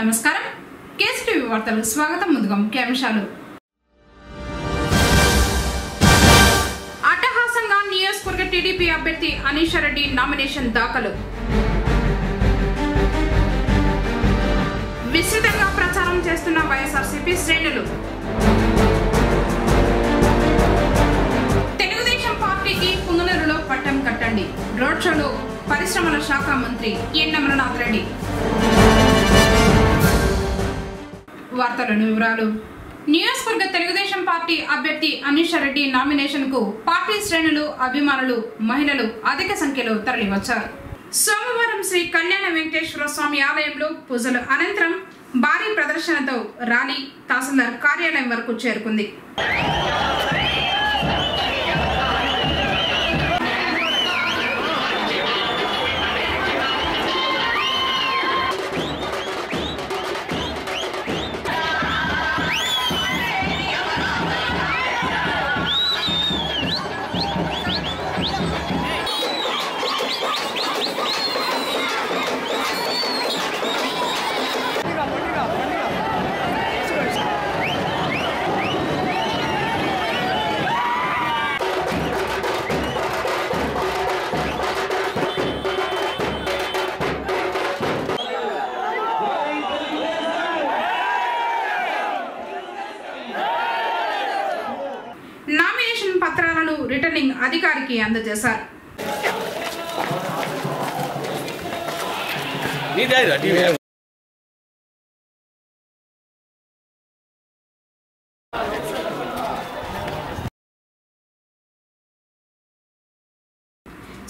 నమస్కారం కేఎస్టీవీ వార్తలకు స్వాగతం. ముందుగా ముఖ్యాంశాలు. అట్టహాసంగా నియోజకవర్గ టీడీపీ అభ్యర్థి అనీషా రెడ్డి నామినేషన్ దాఖలు. విస్తృతంగా ప్రచారం చేస్తున్న వైఎస్ఆర్సీపీ శ్రేణులు. తెలుగుదేశం పార్టీకి పుంగనూరులో పట్టం కట్టండి. రోడ్ షోలో పరిశ్రమల శాఖ మంత్రి ఎన్ అమరనాథ్ రెడ్డి. వార్తలను వివరాలు. నియోజకవర్గ తెలుగుదేశం పార్టీ అభ్యర్థి అనీషా రెడ్డి నామినేషన్ కు పార్టీ శ్రేణులు, అభిమానులు, మహిళలు అధిక సంఖ్యలో తరలివచ్చారు. సోమవారం శ్రీ కళ్యాణ వెంకటేశ్వర స్వామి ఆలయంలో పూజల అనంతరం భారీ ప్రదర్శనతో ర్యాలీ తహసీల్దార్ కార్యాలయం వరకు చేరుకుంది. నామినేషన్ పత్రాలను రిటర్నింగ్ అధికారికి అందజేశారు.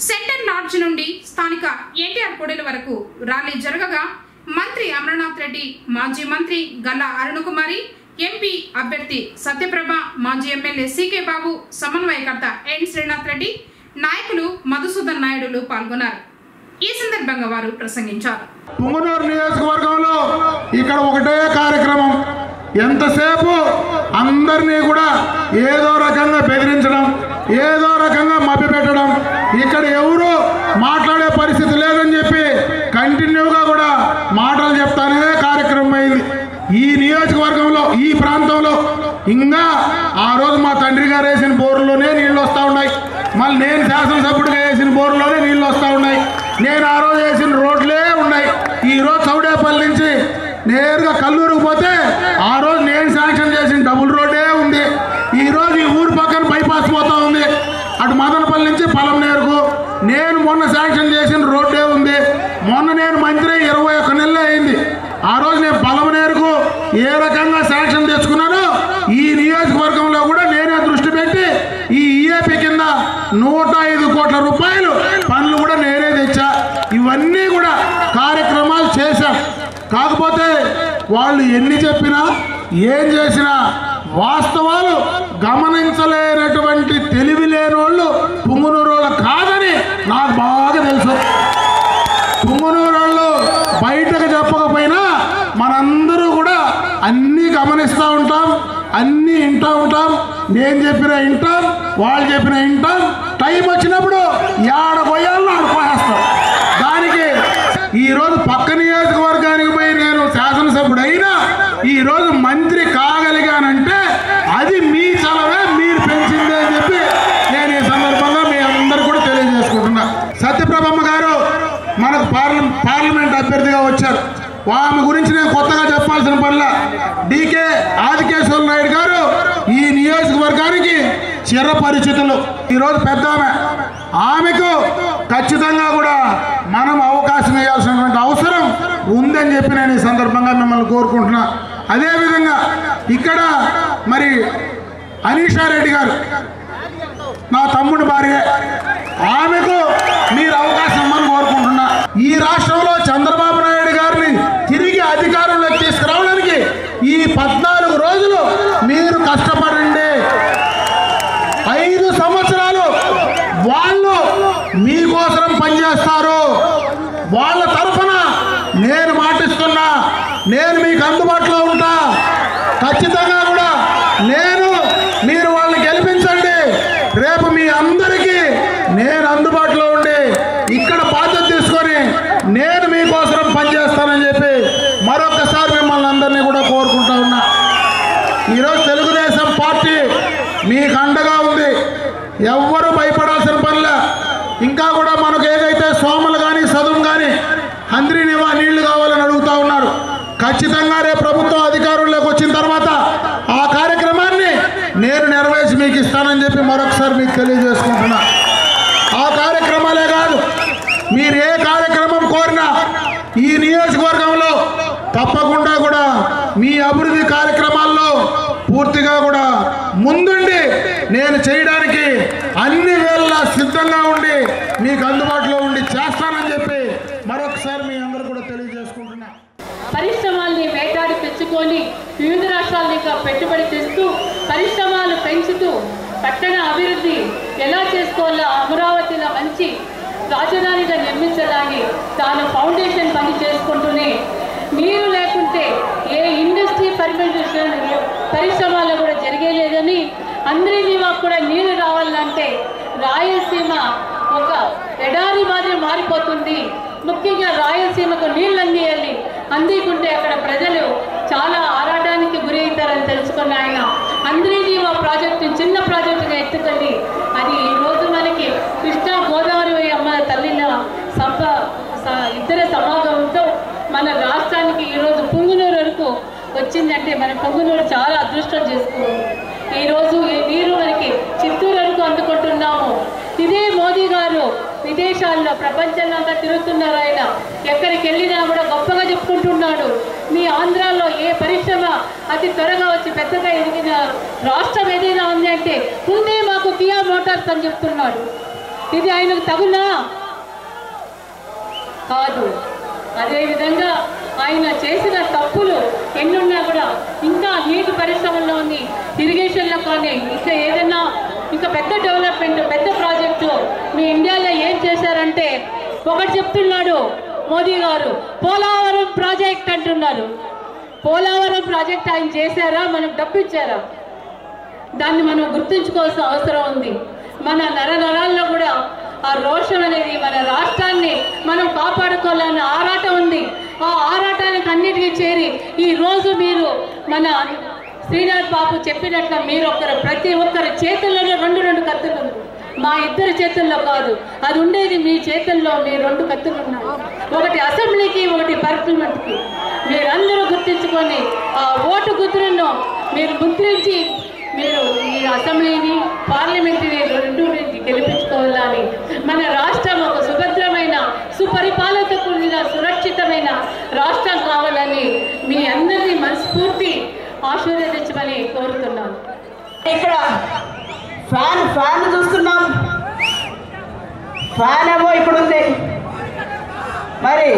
సెంటర్ లాడ్జ్ నుండి స్థానిక ఎన్టీఆర్ కూడలి వరకు ర్యాలీ జరగగా మంత్రి అమరనాథ్ రెడ్డి, మాజీ మంత్రి గల్లా అరుణకుమారి, ఎంపీ అభ్యర్థి సత్యప్రభ, మాజీ ఎమ్మెల్యే సీకే బాబు, సమన్వయకర్త ఎన్ శ్రీనాథ్ రెడ్డి, నాయకులు మధుసూదన్ నాయుడులు పాల్గొన్నారు. ఈ సందర్భంగా వారు ప్రసంగించారు. పుంగనూరు నియోజకవర్గంలో ఇక్కడ ఒకటే కార్యక్రమం. ఎంతసేపు అందరినీ కూడా ఏదో రకంగా బెదిరించడం, ఏదో రకంగా మభ్యపెట్టడం, ఇక్కడ ఎవరు మాట్లాడే పరిస్థితి లేదని చెప్పి కంటిన్యూగా కూడా మాటలు చెప్తానే కార్యక్రమం అయింది. ఈ నియోజకవర్గంలో, ఈ ప్రాంతంలో ఇంకా ఆ రోజు మా తండ్రి గారు వేసిన బోర్లోనే నీళ్ళు వస్తూ ఉన్నాయి. మళ్ళీ నేను శాసనసభ్యుడిగా వేసిన బోర్లోనే నీళ్ళు వస్తూ ఉన్నాయి. నేను ఆ రోజు వేసిన రోడ్లే ఉన్నాయి. ఈరోజు చౌడేపల్లి నుంచి నేరుగా కల్లూరుకు పోతే ఆ రోజు నేను శాంక్షన్ చేసిన డబుల్ రోడ్డే ఉంది. ఈరోజు ఈ ఊరు పక్కన బైపాస్ పోతూ ఉంది. అటు మదనపల్లి నుంచి పలంనేరుకు నేను మొన్న శాంక్షన్ చేసిన రోడ్డే ఉంది. మొన్న నేను మంత్రి 21 నెలలే అయింది. ఆ రోజు నేను పలంనేరుకు ఏ రకంగా శాంక్షన్ తెచ్చుకున్నానో ఈ నియోజకవర్గంలో కూడా నేనే దృష్టి పెట్టి ఈ ఈఏపీ కింద 105 కోట్ల రూపాయలు పనులు కూడా నేనే తెచ్చా. ఇవన్నీ కూడా కార్యక్రమాలు చేశాం. కాకపోతే వాళ్ళు ఎన్ని చెప్పినా, ఏం చేసినా వాస్తవాలు గమనించలేనటువంటి తెలివి లేనోళ్ళు పుంగనూరు వాళ్ళు కాదని నాకు బాగా తెలుసు. పుంగనూరు వాళ్ళు బయటకు చెప్పకపోయినా మనందరూ కూడా అన్నీ గమనిస్తూ ఉంటాం, అన్నీ వింటూ ఉంటాం. నేను చెప్పిన వింటాం, వాళ్ళు చెప్పిన వింటాం. టైం వచ్చినప్పుడు ఏడ పోయాలను ఆడ పోయేస్తాం. దానికి ఈరోజు పక్క నియోజకవర్గానికి పోయి నేను శాసనసభ్యుడు అయినా ఈరోజు మంత్రి కాగలిగానంటే అది మీ చలవే, మీరు పెంచిందే అని చెప్పి నేను ఈ సందర్భంగా మీ అందరూ కూడా తెలియజేసుకుంటున్నా. సత్యప్రభమ్మ గారు మనకు పార్లమెంట్ అభ్యర్థిగా వచ్చారు. ఆమె గురించి నేను కొత్తగా చెప్పాల్సిన పనిలా. డీకే ఆదికేశ్వర నాయుడు గారు ఈ నియోజకవర్గానికి చిరపరిచితులు. ఈరోజు పెద్ద ఆమెకు ఖచ్చితంగా కూడా మనం అవకాశం ఇవ్వాల్సినటువంటి అవసరం ఉందని చెప్పి నేను ఈ సందర్భంగా మిమ్మల్ని కోరుకుంటున్నా. అదేవిధంగా ఇక్కడ మరి అనీషా రెడ్డి గారు నా తమ్ముడి భార్య, ఆమెకు మీరు అవకాశం ఇవ్వమని కోరుకుంటున్నా. ఈ రాష్ట్రంలో చంద్రబాబు నాయుడు గారిని తిరిగి అధికారంలోకి తీసుకురావడానికి ఈ 14 రోజులు మీరు కష్టపడండి. 5 సంవత్సరాలు వాళ్ళు మీకోసం పనిచేస్తారు. వాళ్ళ తరఫున నేను మాటిస్తున్నా, నేను మీకు అందుబాటులో ఉంటా. ఖచ్చితంగా కూడా మీరు వాళ్ళని గెలిపించండి. రేపు మీ అందరికీ నేను అందుబాటులో ఉండి ఇక్కడ బాధ్యత తీసుకొని నేను మీకోసం పనిచేస్తానని చెప్పి మరొకసారి నియోజకవర్గంలో తప్పకుండా కూడా మీ అభివృద్ధి కార్యక్రమాల్లో పూర్తిగా కూడా ముందుండి నేను చేయడానికి అన్ని వేళ సిద్ధంగా ఉండి మీకు అందుబాటులో ఉండి చేస్తానని చెప్పి మరొకసారి మీ అందరూ కూడా తెలియజేసుకుంటున్నా. పరిశ్రమల్ని వేటాడి తెచ్చుకొని వివిధ రాష్ట్రాలకు పెట్టుబడి తెస్తూ పరిశ్రమలు పెంచుతూ పట్టణ అభివృద్ధి ఎలా చేసుకోవాలో అమరావతిలో మంచి రాజధానిగా నిర్మించడానికి తాను ఫౌండేషన్ పని చేసుకుంటూనే నీరు లేకుంటే ఏ ఇండస్ట్రీ పర్మిషన్ పరిశ్రమలో కూడా జరిగేలేదని అందరినీ కూడా నీరు రావాలంటే రాయలసీమ ఒక ఎడారి మాదిరి మారిపోతుంది. ముఖ్యంగా రాయలసీమకు నీళ్ళు అందియాలి, అందికుంటే అక్కడ ప్రజలు చాలా ఆరాటానికి గురి అవుతారని తెలుసుకున్న ఆయన అందరినీవా ప్రాజెక్టు చిన్న ప్రాజెక్టుగా ఎత్తుకొని అది ఈరోజు మనకి కృష్ణా గోదావరి అమ్మ తల్లిన ఇద్దరు సమాగమంతో మన రాష్ట్రానికి ఈరోజు పుంగునూరు వరకు వచ్చిందంటే మన పుంగునూరు చాలా అదృష్టం చేసుకోవాలి. ఈరోజు ఈ నీరు మనకి చిత్తూరు వరకు అందుకుంటున్నాము. ఇదే మోదీ గారు విదేశాల్లో ప్రపంచంగా తిరుగుతున్నారు. ఆయన ఎక్కడికి వెళ్ళినా కూడా గొప్పగా చెప్పుకుంటున్నాడు. మీ ఆంధ్రాలో ఏ పరిశ్రమ అతి త్వరగా వచ్చి పెద్దగా ఎదిగిన రాష్ట్రం ఏదైనా ఉంది అంటే ముందే మాకు కియా మోటార్స్ అని చెప్తున్నాడు. ఇది ఆయనకు తగునా కాదు. అదేవిధంగా ఆయన చేసిన తప్పులు ఎన్నున్నా కూడా ఇంకా నీటి పరిశ్రమలోని ఇరిగేషన్లో కానీ ఇంకా ఏదైనా ఇంకా పెద్ద డెవలప్మెంట్ పెద్ద ప్రాజెక్టు మీ ఇండియాలో ఏం చేశారంటే ఒకటి చెప్తున్నాడు మోదీ గారు, పోలవరం ప్రాజెక్ట్ అంటున్నారు. పోలవరం ప్రాజెక్ట్ ఆయన చేశారా, మనకు డబ్బు ఇచ్చారా? దాన్ని మనం గుర్తుంచుకోవాల్సిన అవసరం ఉంది. మన నరాల్లో కూడా ఆ రోషం అనేది మన రాష్ట్రాన్ని మనం కాపాడుకోవాలన్న ఆరాటం ఉంది. ఆ ఆరాటానికి అన్నిటికీ చేరి ఈరోజు మీరు మన శ్రీనాథ్ బాబు చెప్పినట్లు మీరు ప్రతి ఒక్కరి చేతుల్లోనే రెండు కత్తులు ఉంది. మా ఇద్దరి చేతుల్లో కాదు, అది ఉండేది మీ చేతుల్లో. మీ రెండు కత్తులు ఉన్నాయి, ఒకటి అసెంబ్లీకి ఒకటి పార్లమెంట్కి. మీరందరూ గుర్తించుకొని ఆ ఓటు గుర్తులను మీరు ముద్రించి మీరు ఈ అసెంబ్లీని పార్లమెంటుని రెండు గెలిపించుకోవాలని మన రాష్ట్రం ఒక సుభద్రమైన సుపరిపాలనతో కూడిన సురక్షితమైన రాష్ట్రం కావాలని మీ అందరినీ మనస్ఫూర్తి ఆశీర్వదించమని కోరుతున్నాను. ఇక్కడ ఫ్యాన్ చూస్తున్నాం. ఫ్యాన్ ఏమో ఇక్కడ ఉంది. మరి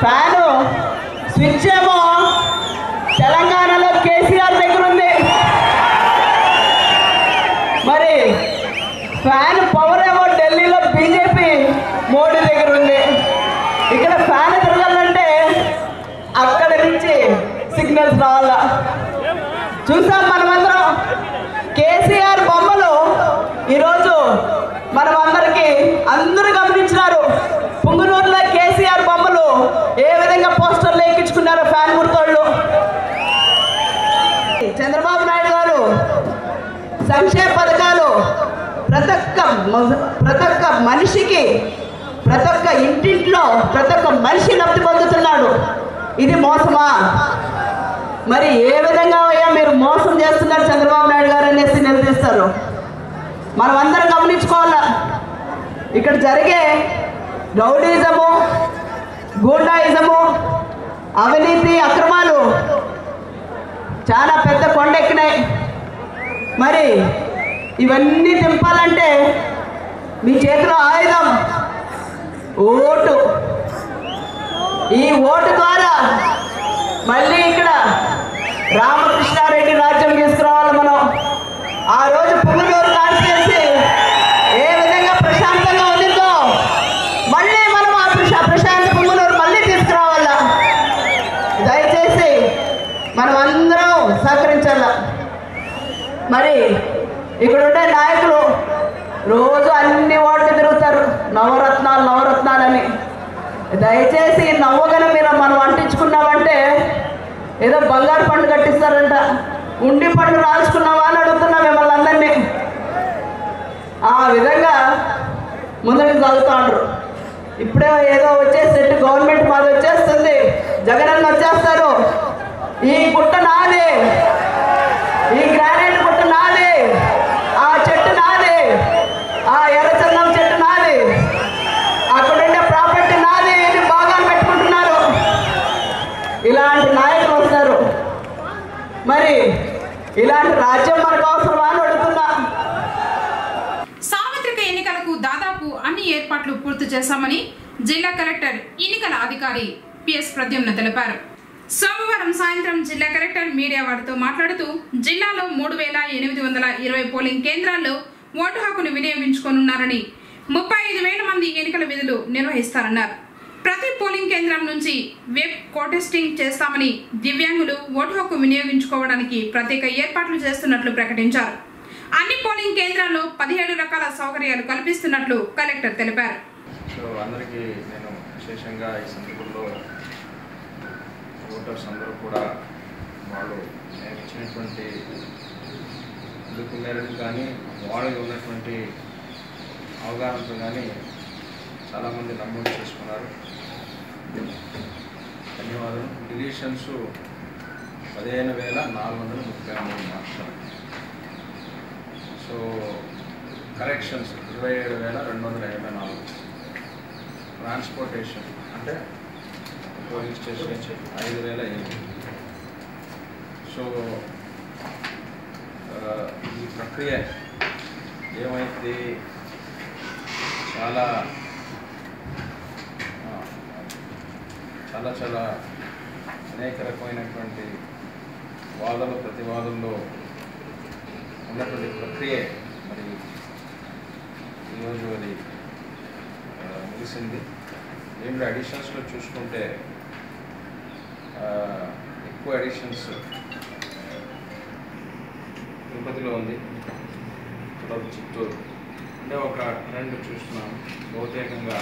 ఫ్యాను స్విచ్ ఏమో తెలంగాణలో కేసీఆర్ దగ్గర ఉంది. మరి ఫ్యాన్ పవర్ ఏమో ఢిల్లీలో బీజేపీ మోడీ దగ్గర ఉంది. ఇక్కడ ఫ్యాన్ తిరగాలంటే అక్కడ నుంచి సిగ్నల్స్ రావాలా. చూసాం మనమందరం కేసీఆర్ బొమ్మలు ఈరోజు అందరూ గమనించినారు. పుంగనూరులో కేసీఆర్ బొమ్మలు ఏ విధంగా పోస్టర్లు ఎక్కించుకున్నారో ఫ్యాన్ గుర్తోళ్ళు. చంద్రబాబు నాయుడు గారు సంక్షేమ పథకాలు ప్రతి ఒక్క మనిషికి ప్రతి ఒక్క ఇంటింట్లో ప్రతి ఒక్క మనిషి లబ్ధి పొందుతున్నాడు. ఇది మోసమా? మరి ఏ విధంగా అయ్యా మీరు మోసం చేస్తున్నారు చంద్రబాబు నాయుడు గారు అనేసి నిలదీస్తారు. మనం అందరం గమనించుకోవాలా. ఇక్కడ జరిగే రౌడీజము, గూండాయిజము, అవినీతి, అక్రమాలు చాలా పెద్ద కొండెక్కినాయి. మరి ఇవన్నీ దింపాలంటే మీ చేతిలో ఆయుధం ఓటు. ఈ ఓటు ద్వారా మళ్ళీ ఇక్కడ రామకృష్ణారెడ్డి రాజ్యం తీసుకురావాలి మనం. ఆ రోజు పుంగనూరు కాన్స్టిట్యున్సీ ఏ విధంగా ప్రశాంతంగా ఉండిందో మళ్ళీ మనం ఆ ప్రశాంత పుంగనూరు మళ్ళీ తీసుకురావాలా. దయచేసి మనం అందరం సహకరించాల. మరి ఇక్కడ ఉండే నాయకులు రోజు అన్ని ఓట్లు తిరుగుతారు, నవరత్నాలు నవరత్నాలని. దయచేసి నవ్వగన మీరు మనం అంటించుకున్నామంటే ఏదో బంగారు పండు కట్టిస్తారంట. ఉండి పండు రాల్చుకున్నావా అని అడుగుతున్నా మిమ్మల్ని అందరినీ. ఆ విధంగా ముందుకు చదువుతాండ్రు. ఇప్పుడే ఏదో వచ్చేసేట్టు గవర్నమెంట్ మాది వచ్చేస్తుంది, జగనన్న వచ్చేస్తారు. ఈ గుట్ట నాది, ఈ గ్రానైట్ గుట్ట నాది, ఆ చెట్టు నాది, ఆ ఎర్రచందం చెట్టు నాది, అక్కడుండే ప్రాపర్టీ నాది, ఇది బాగా పెట్టుకో రాజ్యం మనకు అవసరమా అని అడుగుతున్నా. సార్వత్రిక ఎన్నికలకు దాదాపు అన్ని ఏర్పాట్లు పూర్తి చేశామని జిల్లా కలెక్టర్ ఎన్నికల అధికారి పిఎస్ ప్రద్యుమ్న తెలిపారు. సోమవారం సాయంత్రం జిల్లా కలెక్టర్ మీడియా వారితో మాట్లాడుతూ జిల్లాలో 3820 పోలింగ్ కేంద్రాల్లో ఓటు హక్కును వినియోగించుకోనున్నారని 35,000 మంది ఎన్నికల విధులు నిర్వహిస్తారన్నారు. ప్రతి పోలింగ్ కేంద్రం నుంచి వెబ్ కోటెస్టింగ్ చేస్తామని, దివ్యాంగులు ఓటు హక్కు వినియోగించుకోవడానికి ప్రత్యేక ఏర్పాట్లు చేస్తున్నట్లు ప్రకటించారు. అన్ని పోలింగ్ కేంద్రాల్లో 17 రకాల సౌకర్యాలు కల్పిస్తున్నట్లు కలెక్టర్ తెలిపారు. అందరికీ నేను విశేషంగా ఈ సందర్భంలో ఓటర్స్ అందరూ కూడా వాళ్ళు నేను ఇచ్చినటువంటి అందుకు మేరకు కానీ వాళ్ళకి ఉన్నటువంటి అవగాహనతో కానీ చాలామంది నమోదు చేసుకున్నారు. ధన్యవాదాలు. డిలీషన్స్ 15,433 మాత్రమే. So corrections 27,224. ట్రాన్స్పోర్టేషన్ అంటే పోలింగ్ స్టేషన్ నుంచి 5,008. సో ఈ ప్రక్రియ ఏమైతే చాలా చాలా చాలా అనేక రకమైనటువంటి వాదనలు ప్రతివాదనలో ఉన్నటువంటి ప్రక్రియ మరి ఈరోజు అది ముగిసింది. దీంట్లో అడిషన్స్లో చూసుకుంటే ఎక్కువ అడిషన్స్ తిరుపతిలో ఉంది, తర్వాత చిత్తూరు. అంటే ఒక ట్రెండ్ చూస్తున్నాం. బహుతేకంగా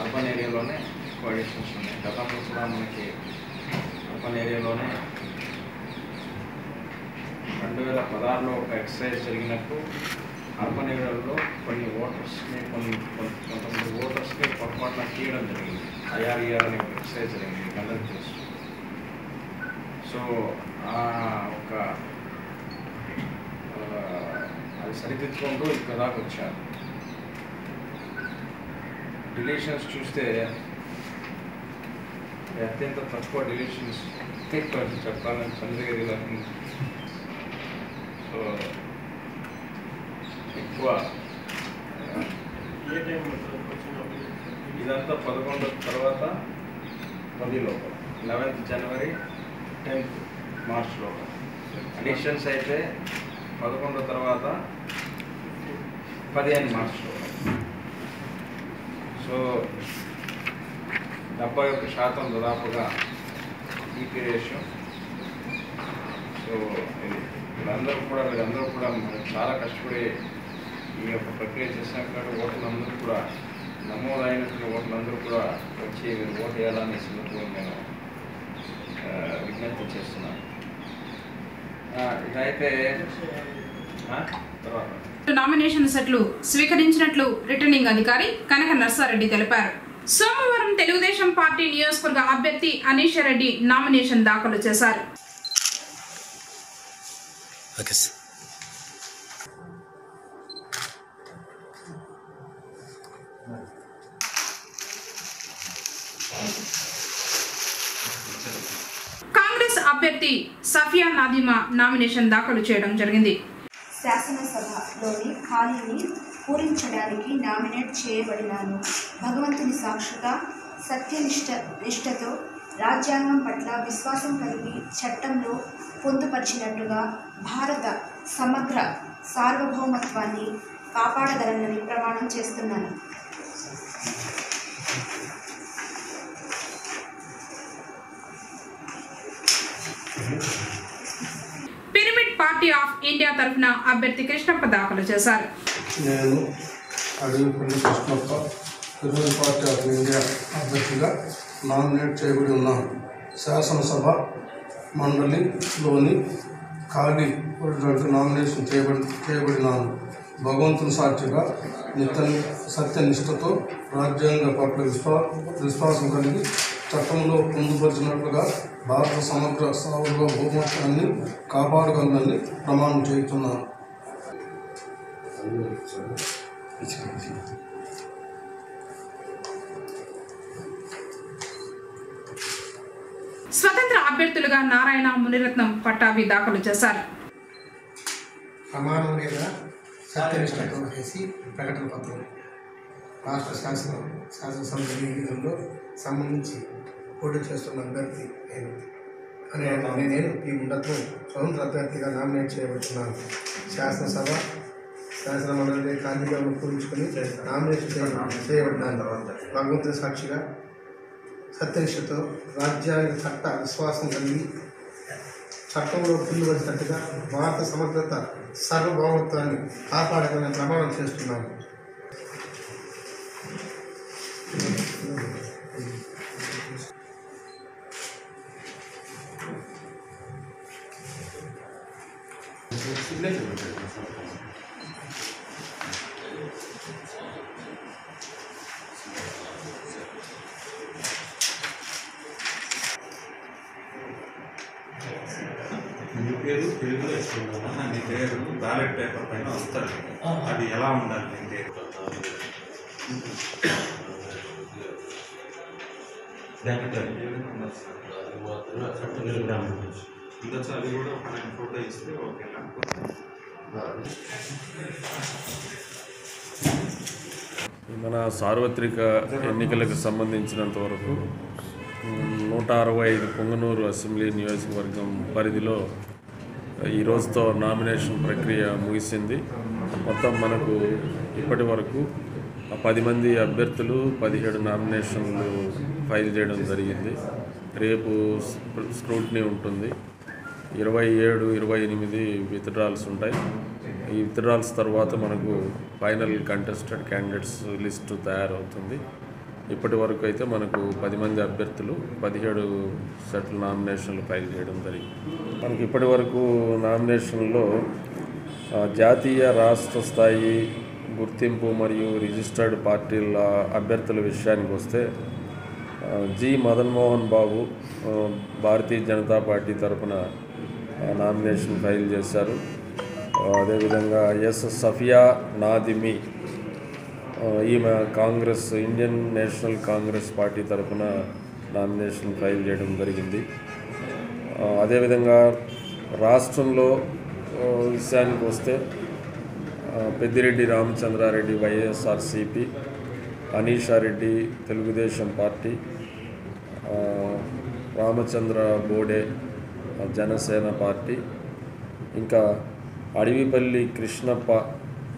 అర్బన్ ఏరియాలోనే ఎక్కువ అడిషన్స్ ఉన్నాయి. గతంలో కూడా మనకి అర్బన్ ఏరియాలోనే 2016లో ఒక ఎక్సర్సైజ్ జరిగినట్టు అర్బన్ ఏరియాలో కొన్ని ఓటర్స్ని కొంతమంది ఓటర్స్కి పొరపాటున తీయడం జరిగింది. IRER అనే ఒక ఎక్సర్సైజ్ జరిగింది, అందరికీ తెలుసు. సో ఒక అది సరిదిద్దుకుంటూ ఇక్కడ దాకా వచ్చారు. డిలీషన్స్ చూస్తే అత్యంత తక్కువ డిలీషన్స్ చెప్పాలని చంద్రగిరిలో. సో ఎక్కువ ఇదంతా 11 తర్వాత 10 లోపల, 11th జనవరి 10th మార్చ్ లోపల. అడిషన్స్ అయితే 11 తర్వాత 15 మార్చ్ లోపల. సో 71% దాదాపుగా ఈపీ రేషియో. సో వీరందరూ కూడా చాలా కష్టపడి ఈ యొక్క ప్రక్రియ చేసినాక ఓట్లందరూ కూడా నమోదైనటువంటి ఓట్లందరూ కూడా వచ్చి మీరు ఓటు వేయాలని సందర్భంగా నేను విజ్ఞప్తి చేస్తున్నాను. ఇదైతే తర్వాత నామినేషన్ సెట్లు స్వీకరించినట్లు రిటర్నింగ్ అధికారి కనక నర్సారెడ్డి తెలిపారు. సోమవారం తెలుగుదేశం పార్టీ నియోజకవర్గ అభ్యర్థి అనీషారెడ్డి నామినేషన్ దాఖలు చేశారు. కాంగ్రెస్ అభ్యర్థి సఫియా నాదిమా నామినేషన్ దాఖలు చేయడం జరిగింది. శాసనసభలోని ఖాళీని పూరించడానికి నామినేట్ చేయబడినాను. భగవంతుని సాక్షిగా నిష్ఠతో రాజ్యాంగం పట్ల విశ్వాసం కలిగి చట్టంలో పొందుపరిచినట్టుగా భారత సమగ్ర సార్వభౌమత్వాన్ని కాపాడగలనని ప్రమాణం చేస్తున్నాను. పిరమిడ్ పార్టీ ఆఫ్ ఇండియా తరఫున అభ్యర్థి కృష్ణప్ప దాఖలు చేశారు. నేను Adavipalli Krishnappa pyramid party of India అభ్యర్థిగా నామినేట్ చేయబడి ఉన్నాను. శాసనసభ మండలిలోని ఖాళీ నామినేషన్ చేయబడినాను. భగవంతుని సాక్షిగా సత్యనిష్టతో రాజ్యాంగ పట్ల విశ్వాసం కలిగి చట్టంలో పొందుపరిచినట్లుగా భారత సమగ్ర సార్వభౌమత్వాన్ని కాపాడగలనని ప్రమాణం చేస్తున్నాను. స్వతంత్ర అభ్యర్థులుగా నారాయణ, మునిరత్నం, పట్టాభి దాఖలు చేశారు. ప్రమాణంగా సత్యనిష్టతో చేసి ప్రకటన పత్రం రాష్ట్ర శాసనసభ ఎన్నికల్లో సంబంధించి పోటీ చేస్తున్న అభ్యర్థి నేను ఈ ఉండతో స్వతంత్ర అభ్యర్థిగా నామినేట్ చేయబడుతున్నాను. శాసన మండలి కార్యక్రమం పూరించుకొని నామినేషన్ చేయబడినాను. భగవంతుని సాక్షిగా సత్యనిష్టతో రాజ్యాంగ చట్ట విశ్వాసం కలిగి చట్టంలో పిలువచ్చినట్టుగా భారత సమగ్రత సార్వభౌమత్వాన్ని కాపాడాలని ప్రమాణం చేస్తున్నాను. మీ పేరు తెలుగులో ఇస్తున్నాను. మీ పేరు బ్యాలెట్ పేపర్ పైన వస్తారు. అది ఎలా ఉండాలి? మీ పేరు ఉండొచ్చు. అది కూడా ఒక 9 ఫోటో ఇస్తే ఓకే. మన సార్వత్రిక ఎన్నికలకు సంబంధించినంత వరకు 165 పొంగనూరు అసెంబ్లీ నియోజకవర్గం పరిధిలో ఈ రోజుతో నామినేషన్ ప్రక్రియ ముగిసింది. మొత్తం మనకు ఇప్పటి వరకు 10 మంది అభ్యర్థులు 17 నామినేషన్లు ఫైల్ చేయడం జరిగింది. రేపు స్క్రూటినీ ఉంటుంది. 27, 28 విత్డ్రాల్స్ ఉంటాయి. ఈ విత్డ్రాల్స్ తర్వాత మనకు ఫైనల్ కంటెస్టెడ్ క్యాండిడేట్స్ లిస్టు తయారవుతుంది. ఇప్పటి వరకు అయితే మనకు 10 మంది అభ్యర్థులు 17 సెట్ల నామినేషన్లు ఫైల్ చేయడం జరిగింది. మనకి ఇప్పటి వరకు నామినేషన్లో జాతీయ రాష్ట్ర స్థాయి గుర్తింపు మరియు రిజిస్టర్డ్ పార్టీల అభ్యర్థుల విషయానికి వస్తే జి మదన్మోహన్ బాబు భారతీయ జనతా పార్టీ తరఫున నామినేషన్ ఫైల్ చేశారు. అదేవిధంగా ఎస్ సఫియా నాదిమి ఈమె Congress Indian national Congress party తరఫున నామినేషన్ ఫైల్ చేయడం జరిగింది. అదేవిధంగా రాష్ట్రంలో విషయానికి వస్తే పెద్దిరెడ్డి రామచంద్రారెడ్డి వైఎస్ఆర్సిపి, అనీషారెడ్డి తెలుగుదేశం పార్టీ, రామచంద్ర బోడే జనసేన పార్టీ, ఇంకా అడవిపల్లి కృష్ణప్ప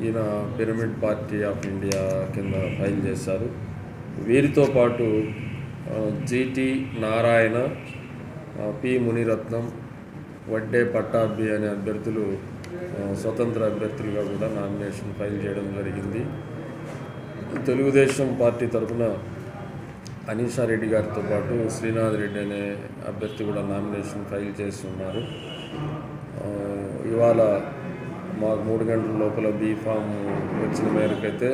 ఈయన పిరమిడ్ పార్టీ ఆఫ్ ఇండియా కింద ఫైల్ చేశారు. వీరితో పాటు జిటి నారాయణ, పి మునిరత్నం, వడ్డే పట్టాభి అనే అభ్యర్థులు స్వతంత్ర అభ్యర్థులుగా కూడా నామినేషన్ ఫైల్ చేయడం జరిగింది. తెలుగుదేశం పార్టీ తరఫున అనీషారెడ్డి గారితో పాటు శ్రీనాథ్ రెడ్డి అనే అభ్యర్థి కూడా నామినేషన్ ఫైల్ చేసి ఉన్నారు. ఇవాళ మాకు 3 గంటల లోపల బీఫామ్ వచ్చిన మేరకైతే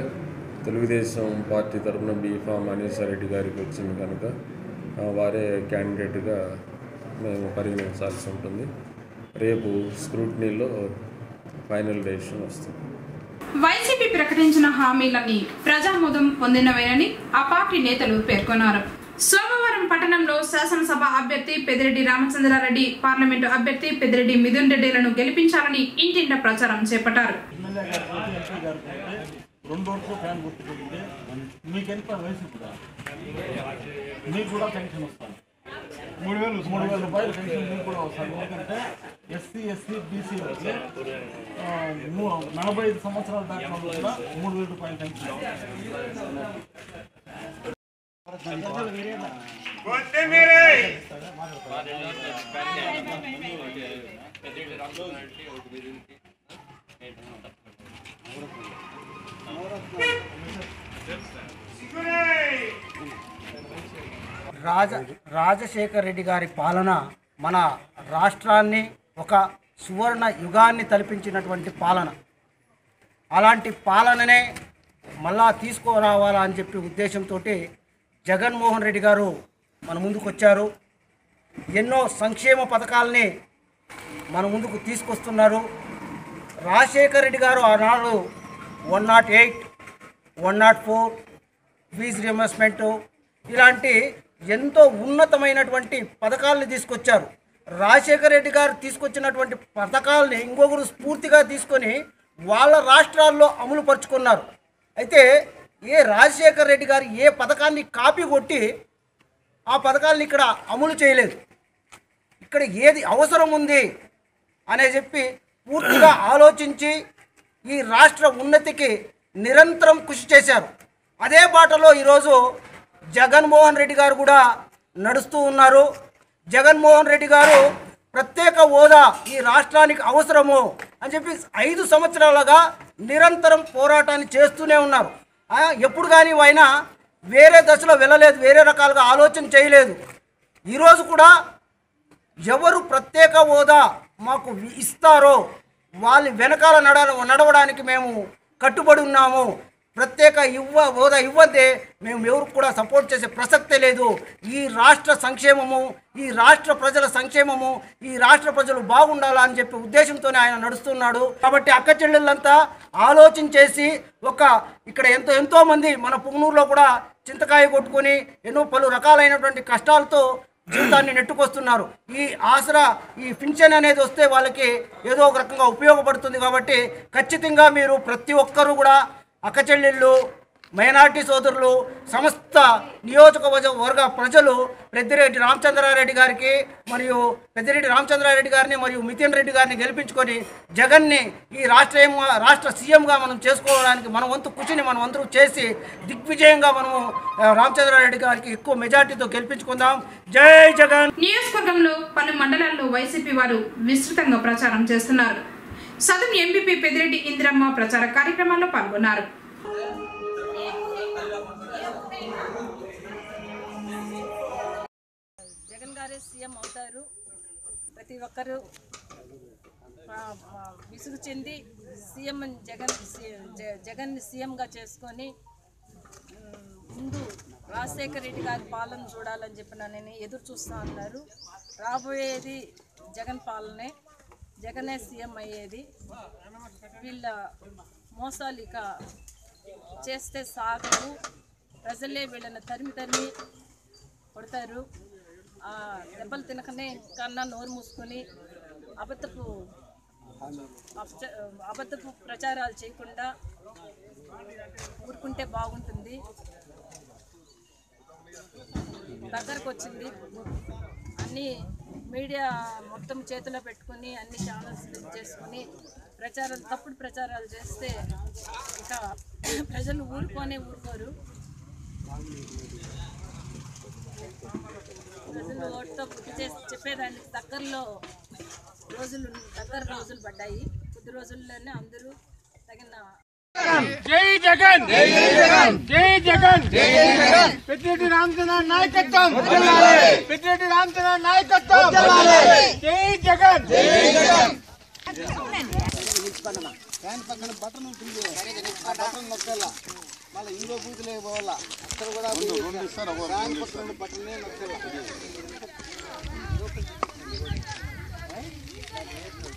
తెలుగుదేశం పార్టీ తరఫున బీఫామ్ అనీషారెడ్డి గారికి వచ్చింది కనుక వారే క్యాండిడేట్గా మేము పరిగణించాల్సి ఉంటుంది. రేపు స్క్రూటినీలో ఫైనల్ డెసిషన్ వస్తుంది. వైసీపీ ప్రకటించిన హామీలన్నీ ప్రజామోదం పొందినవేనని ఆ పార్టీ నేతలు పేర్కొన్నారు. సోమవారం పట్టణంలో శాసనసభ అభ్యర్థి పెద్దిరెడ్డి రామచంద్రారెడ్డి, పార్లమెంటు అభ్యర్థి పెద్దిరెడ్డి మిథున్ రెడ్డిలను గెలిపించాలని ఇంటింట ప్రచారం చేపట్టారు. రూపాయలు పెన్షన్ మీకు కూడా వస్తుంది. ఎందుకంటే ఎస్సీ బీసీ 45 సంవత్సరాల దాకా కూడా 3,000 రూపాయలు పెన్షన్. రాజశేఖర్ రెడ్డి గారి పాలన మన రాష్ట్రాన్ని ఒక సువర్ణ యుగాన్ని తలపించినటువంటి పాలన. అలాంటి పాలననే మళ్ళా తీసుకురావాలా అని చెప్పి ఉద్దేశంతో జగన్మోహన్ రెడ్డి గారు మన ముందుకు వచ్చారు. ఎన్నో సంక్షేమ పథకాలని మన ముందుకు తీసుకొస్తున్నారు. రాజశేఖర్ రెడ్డి గారు ఆనాడు 108, 104 ఫీజు రియంబర్స్మెంటు ఇలాంటి ఎంతో ఉన్నతమైనటువంటి పథకాలను తీసుకొచ్చారు. రాజశేఖర రెడ్డి గారు తీసుకొచ్చినటువంటి పథకాలని ఇంకొకరు స్ఫూర్తిగా తీసుకొని వాళ్ళ రాష్ట్రాల్లో అమలు పరుచుకున్నారు. అయితే రాజశేఖర రెడ్డి గారు ఏ పథకాన్ని కాపీ కొట్టి ఆ పథకాలను ఇక్కడ అమలు చేయలేదు. ఇక్కడ ఏది అవసరం ఉంది అనే చెప్పి పూర్తిగా ఆలోచించి ఈ రాష్ట్ర ఉన్నతికి నిరంతరం కృషి చేశారు. అదే బాటలో ఈరోజు జగన్మోహన్ రెడ్డి గారు కూడా నడుస్తూ ఉన్నారు. జగన్మోహన్ రెడ్డి గారు ప్రత్యేక హోదా ఈ రాష్ట్రానికి అవసరము అని చెప్పి 5 సంవత్సరాలుగా నిరంతరం పోరాటాన్ని చేస్తూనే ఉన్నారు. ఎప్పుడు కానీ ఆయన వేరే దశలో వెళ్ళలేదు, వేరే రకాలుగా ఆలోచన చేయలేదు. ఈరోజు కూడా ఎవరు ప్రత్యేక హోదా మాకు ఇస్తారో వాళ్ళ వెనకాల నడవడానికి మేము కట్టుబడి ఉన్నాము. ప్రత్యేక హోదా ఇవ్వదే మేము ఎవరికి కూడా సపోర్ట్ చేసే ప్రసక్తే లేదు. ఈ రాష్ట్ర సంక్షేమము, ఈ రాష్ట్ర ప్రజల సంక్షేమము, ఈ రాష్ట్ర ప్రజలు బాగుండాలా అని చెప్పి ఉద్దేశంతోనే ఆయన నడుస్తున్నాడు. కాబట్టి అక్క చెల్లెళ్ళంతా ఆలోచించేసి ఇక్కడ ఎంతోమంది మన పుంగనూరులో కూడా చింతకాయ కొట్టుకొని ఎన్నో పలు రకాలైనటువంటి కష్టాలతో జీవితాన్ని నెట్టుకొస్తున్నారు. ఈ ఆసరా, ఈ పింఛన్ అనేది వస్తే వాళ్ళకి ఏదో ఒక రకంగా ఉపయోగపడుతుంది. కాబట్టి ఖచ్చితంగా మీరు ప్రతి ఒక్కరూ కూడా అక్క చెల్లెళ్ళు, మైనార్టీ సోదరులు, సమస్త నియోజకవర్గ ప్రజలు పెద్దిరెడ్డి రామచంద్రారెడ్డి గారికి మరియు మరియు మితిన్ రెడ్డి గారిని గెలిపించుకొని జగన్ని ఈ రాష్ట్ర సీఎంగా మనం చేసుకోవడానికి మన వంతు కృషిని మనం అందరూ చేసి దిగ్విజయంగా మనము రామచంద్రారెడ్డి గారికి ఎక్కువ మెజార్టీతో గెలిపించుకుందాం. జై జగన్. నియోజకవర్గంలో పలు మండలాల్లో వైసీపీ వారు విస్తృతంగా ప్రచారం చేస్తున్నారు. సదన్ ఎంపీపీ పెద్దిరెడ్డి ఇందిరమ్మ ప్రచార కార్యక్రమాల్లో పాల్గొన్నారు. జగన్ గారే సీఎం అవుతారు. ప్రతి ఒక్కరూ విసుగు చెంది జగన్ని సీఎంగా చేసుకొని ముందు రాజశేఖర రెడ్డి గారి పాలన చూడాలని చెప్పి నేను ఎదురు చూస్తూ ఉన్నారు. రాబోయేది జగన్ పాలనే, జగనే సీఎం అయ్యేది. వీళ్ళ మోసాలు ఇక చేస్తే సాగవు. ప్రజలే వీళ్ళని తరిమి కొడతారు. దెబ్బలు తినకనే కన్నా నోరు మూసుకొని అబద్ధపు ప్రచారాలు చేయకుండా ఊరుకుంటే బాగుంటుంది. దగ్గరకు వచ్చింది. అన్నీ మీడియా మొత్తం చేతిలో పెట్టుకొని అన్ని ఛానల్స్ చేసుకొని తప్పుడు ప్రచారాలు చేస్తే ఇక ప్రజలు ఊరుకోరు. ప్రజలు ఓటుతో బుద్ధి చేసి చెప్పేదానికి దగ్గర రోజులు పడ్డాయి. కొద్ది రోజుల్లోనే అందరూ తగిన జై జగన్, జై జగన్, జై జగన్, జై జగన్. పెద్దిరెడ్డి రామచంద్ర నాయకత్వం, పెద్దిరెడ్డి రామచంద్ర నాయకత్వం, జై జగన్, జై జగన్. ఫ్యాన్ పక్కన బటన్ ఉంటుంది, ఆ బటన్ నొక్కాల, మళ్ళీ ఇంకో బూతులే పోవాలా. అక్కడ కూడా ఫ్యాన్ పక్కన బటన్నే నొక్కాల.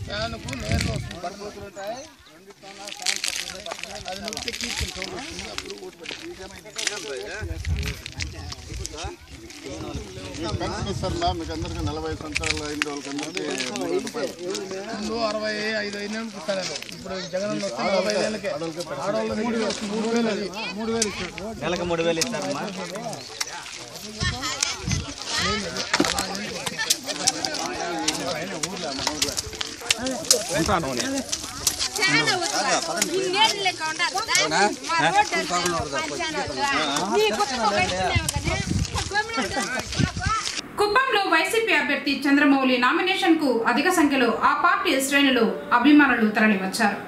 ఫ్యాన్కు నేర్లు వస్తుంది, పడిపోతులు ఉంటాయి. అది నొక్కి తీసుకుని అప్పుడు ఓటు పెట్టి పెన్షన్ ఇస్తారులా మీకు అందరికీ 40 సంవత్సరాలు అయిన వాళ్ళకి ముందు 65 అయినందుకు ఇస్తారు. ఇప్పుడు జగన్ వస్తే 45 ఏళ్ళకే ఆడవాళ్ళు 3,000 ఇచ్చారు. నెలకు 3,000 ఇస్తారమ్మా. కుప్పంలో వైసీపీ అభ్యర్థి చంద్రమౌళి నామినేషన్ కు అధిక సంఖ్యలో ఆ పార్టీ శ్రేణులు, అభిమానులు తరలివచ్చారు.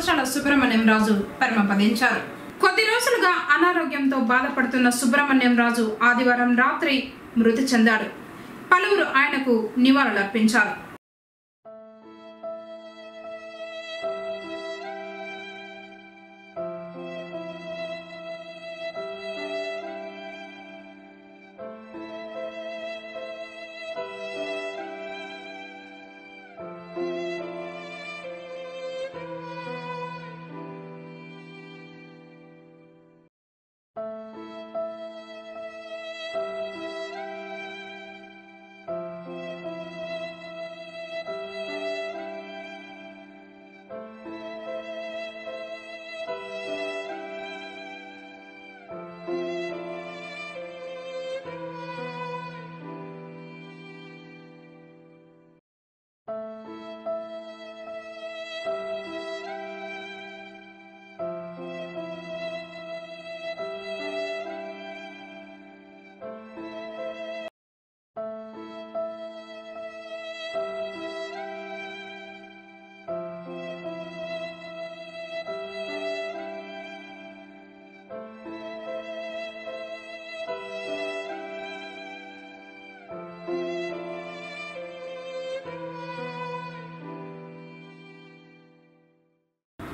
సంవత్సరాల సుబ్రహ్మణ్యం రాజు పరమపదించారు. కొద్ది రోజులుగా అనారోగ్యంతో బాధపడుతున్న సుబ్రహ్మణ్యం రాజు ఆదివారం రాత్రి మృతి చెందాడు. పలువురు ఆయనకు నివాళులర్పించారు.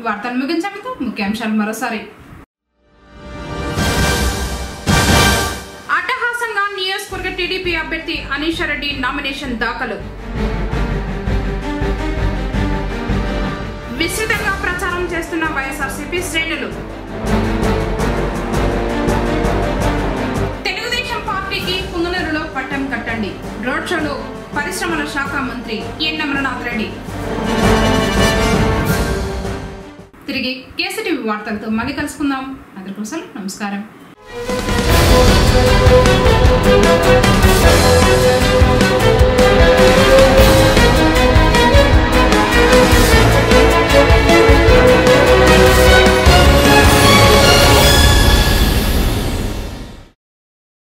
వార్తలు ముగించడంతో ముఖ్యాంశాలు మరోసారి. అట్టహాసంగా నియోజకవర్గ టీడీపీ అభ్యర్థి అనీషా రెడ్డి నామినేషన్ దాఖలు. విస్తృతంగా ప్రచారం చేస్తున్న వైఎస్ఆర్సీపీ శ్రేణులు. తెలుగుదేశం పార్టీకి పుంగనూరులో పట్టం కట్టండి. రోడ్ షోలో పరిశ్రమల శాఖ మంత్రి ఎన్ అమరనాథ్ రెడ్డి. తిరిగి కేసీటీవీ వార్తలతో మళ్ళీ కలుసుకుందాం. అందరికీ నమస్కారం.